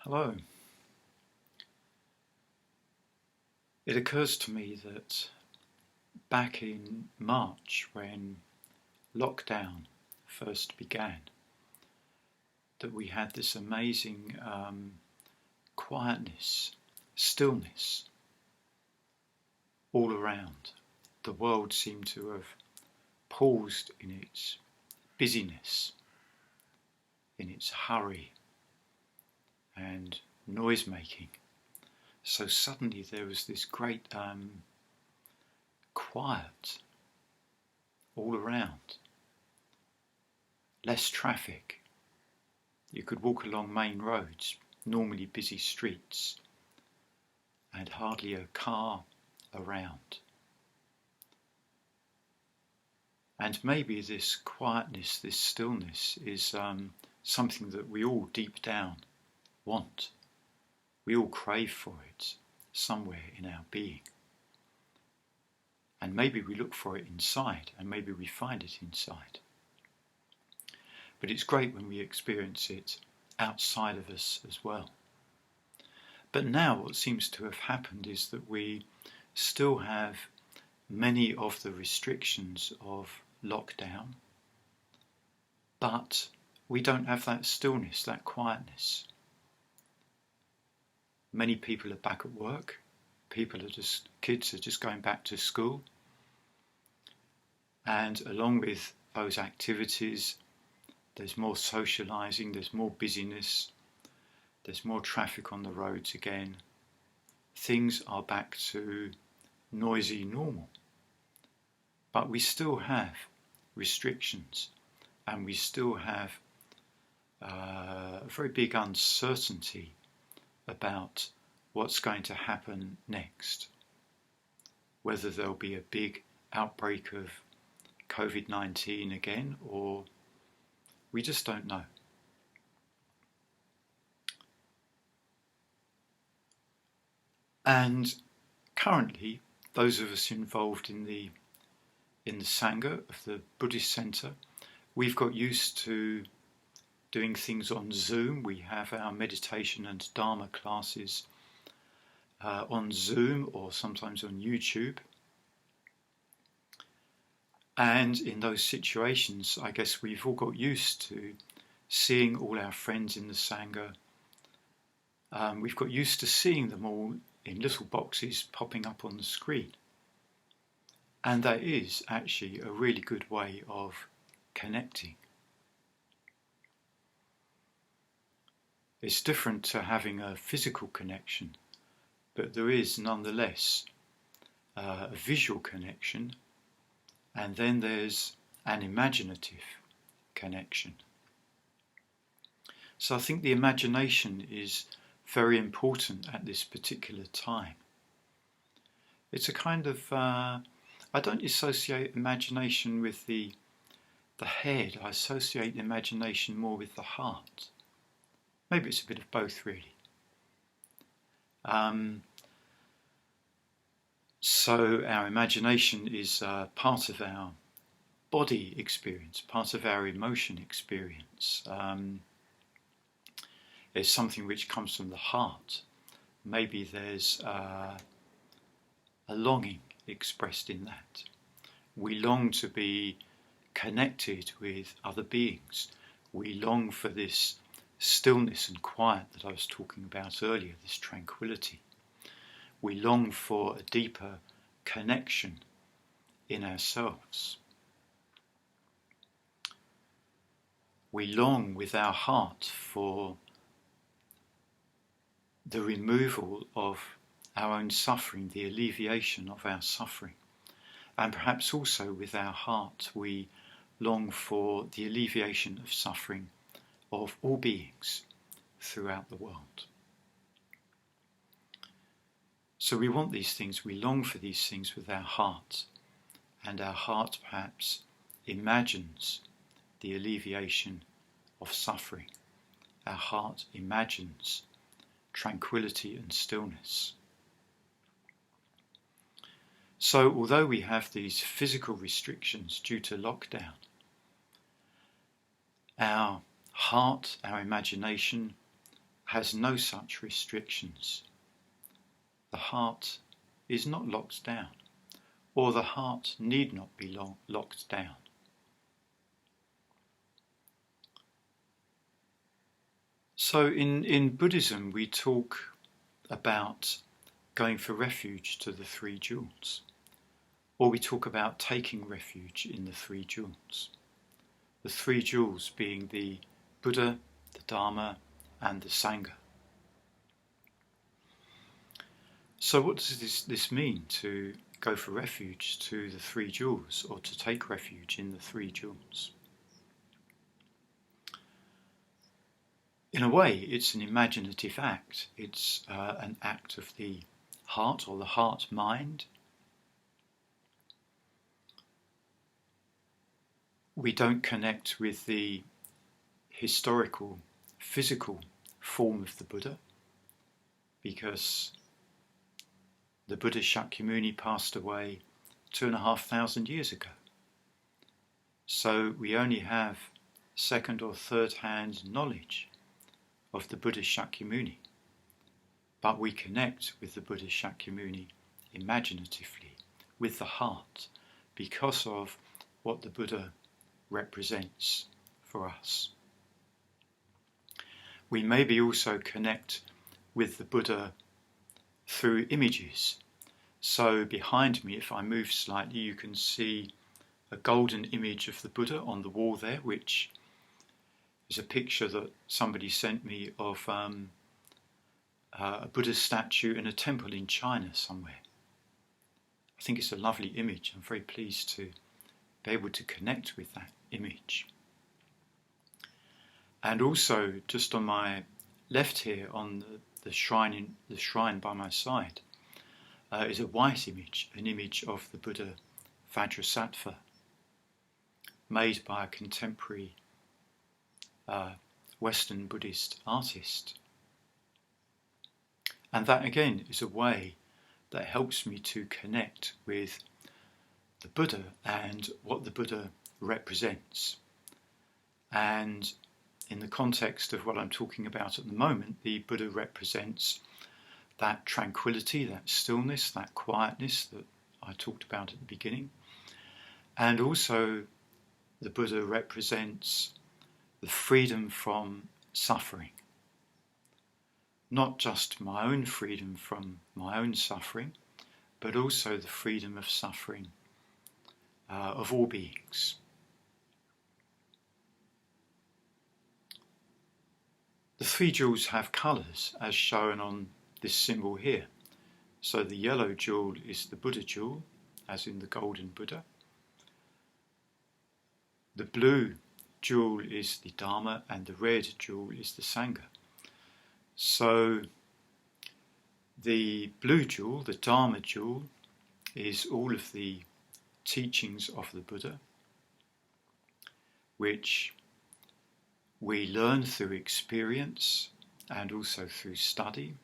Hello. It occurs to me that back in March, when lockdown first began, that we had this amazing quietness, stillness all around. The world seemed to have paused in its busyness, in its hurry and noise making. So suddenly there was this great quiet all around. Less traffic. You could walk along main roads, normally busy streets, and hardly a car around. And maybe this quietness, this stillness is something that we all deep down want. We all crave for it somewhere in our being. And maybe we look for it inside, and maybe we find it inside. But it's great when we experience it outside of us as well. But now what seems to have happened is that we still have many of the restrictions of lockdown, but we don't have that stillness, that quietness. Many people are back at work. Kids are just going back to school. And along with those activities, there's more socialising, there's more busyness, there's more traffic on the roads again. Things are back to noisy normal. But we still have restrictions, and we still have a very big uncertainty about what's going to happen next. Whether there'll be a big outbreak of COVID-19 again, or we just don't know. And currently, those of us involved in the Sangha of the Buddhist Centre, we've got used to doing things on Zoom. We have our meditation and Dharma classes on Zoom or sometimes on YouTube. And in those situations, I guess we've all got used to seeing all our friends in the Sangha. We've got used to seeing them all in little boxes popping up on the screen. And that is actually a really good way of connecting. It's different to having a physical connection, but there is nonetheless a visual connection, and then there's an imaginative connection. So I think the imagination is very important at this particular time. It's a kind of, I don't associate imagination with the head, I associate imagination more with the heart. Maybe it's a bit of both, really. So our imagination is part of our body experience, part of our emotion experience. It's something which comes from the heart. Maybe there's a longing expressed in that. We long to be connected with other beings. We long for this stillness and quiet that I was talking about earlier, this tranquility. We long for a deeper connection in ourselves. We long with our heart for the removal of our own suffering, the alleviation of our suffering. And perhaps also with our heart we long for the alleviation of suffering of all beings throughout the world. So we want these things, we long for these things with our heart, and our heart perhaps imagines the alleviation of suffering. Our heart imagines tranquility and stillness. So although we have these physical restrictions due to lockdown, our heart, our imagination has no such restrictions. The heart is not locked down, or the heart need not be locked down. So in Buddhism we talk about going for refuge to the three jewels, or we talk about taking refuge in the three jewels. The three jewels being the Buddha, the Dharma and the Sangha. So what does this mean, to go for refuge to the three jewels, or to take refuge in the three jewels? In a way, it's an imaginative act. It's an act of the heart, or the heart-mind. We don't connect with the historical, physical form of the Buddha, because the Buddha Shakyamuni passed away 2,500 years ago. So we only have second or third hand knowledge of the Buddha Shakyamuni, but we connect with the Buddha Shakyamuni imaginatively, with the heart, because of what the Buddha represents for us. We maybe also connect with the Buddha through images. So behind me, if I move slightly, you can see a golden image of the Buddha on the wall there, which is a picture that somebody sent me of a Buddha statue in a temple in China somewhere. I think it's a lovely image. I'm very pleased to be able to connect with that image. And also, just on my left here, on the shrine by my side, is a white image, an image of the Buddha Vajrasattva, made by a contemporary Western Buddhist artist. And that again is a way that helps me to connect with the Buddha and what the Buddha represents. And in the context of what I'm talking about at the moment, the Buddha represents that tranquility, that stillness, that quietness that I talked about at the beginning. And also the Buddha represents the freedom from suffering. Not just my own freedom from my own suffering, but also the freedom of suffering of all beings. The three jewels have colours, as shown on this symbol here. So the yellow jewel is the Buddha jewel, as in the golden Buddha. The blue jewel is the Dharma, and the red jewel is the Sangha. So the blue jewel, the Dharma jewel, is all of the teachings of the Buddha, which we learn through experience and also through study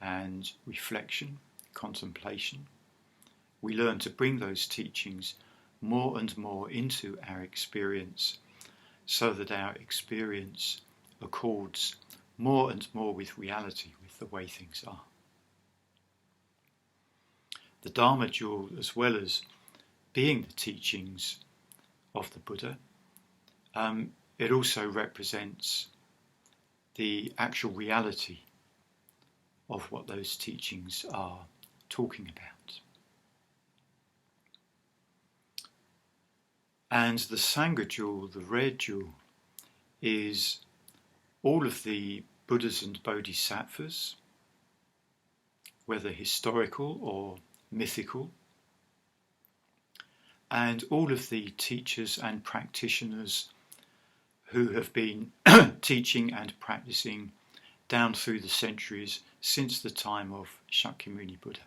and reflection, contemplation. We learn to bring those teachings more and more into our experience, so that our experience accords more and more with reality, with the way things are. The Dharma jewel, as well as being the teachings of the Buddha, it also represents the actual reality of what those teachings are talking about. And the Sangha jewel, the red jewel, is all of the Buddhas and Bodhisattvas, whether historical or mythical, and all of the teachers and practitioners who have been teaching and practicing down through the centuries since the time of Shakyamuni Buddha.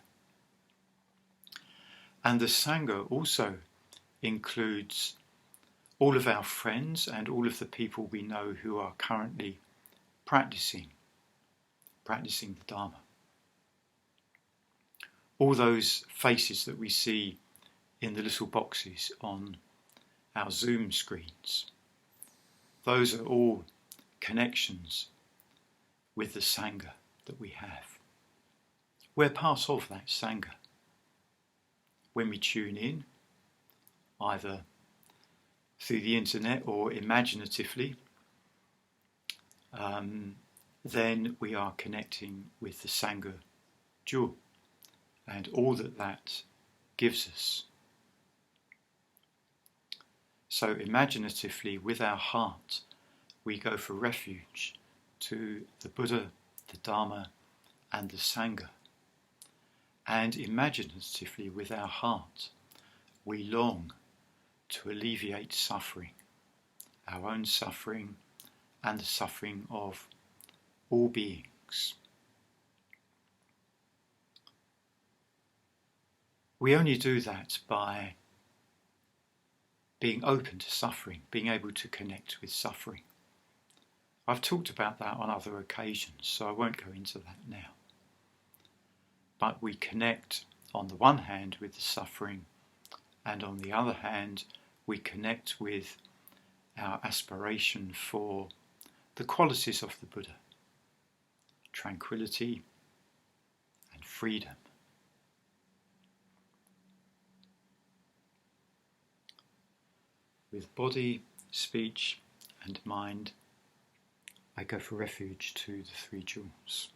And the Sangha also includes all of our friends and all of the people we know who are currently practicing the Dharma. All those faces that we see in the little boxes on our Zoom screens, those are all connections with the Sangha that we have. We're part of that Sangha. When we tune in, either through the internet or imaginatively, then we are connecting with the Sangha jewel and all that that gives us. So imaginatively, with our heart, we go for refuge to the Buddha, the Dharma, and the Sangha. And imaginatively, with our heart, we long to alleviate suffering, our own suffering and the suffering of all beings. We only do that by being open to suffering, being able to connect with suffering. I've talked about that on other occasions, so I won't go into that now. But we connect on the one hand with the suffering, and on the other hand we connect with our aspiration for the qualities of the Buddha: tranquility and freedom. With body, speech and mind, I go for refuge to the three jewels.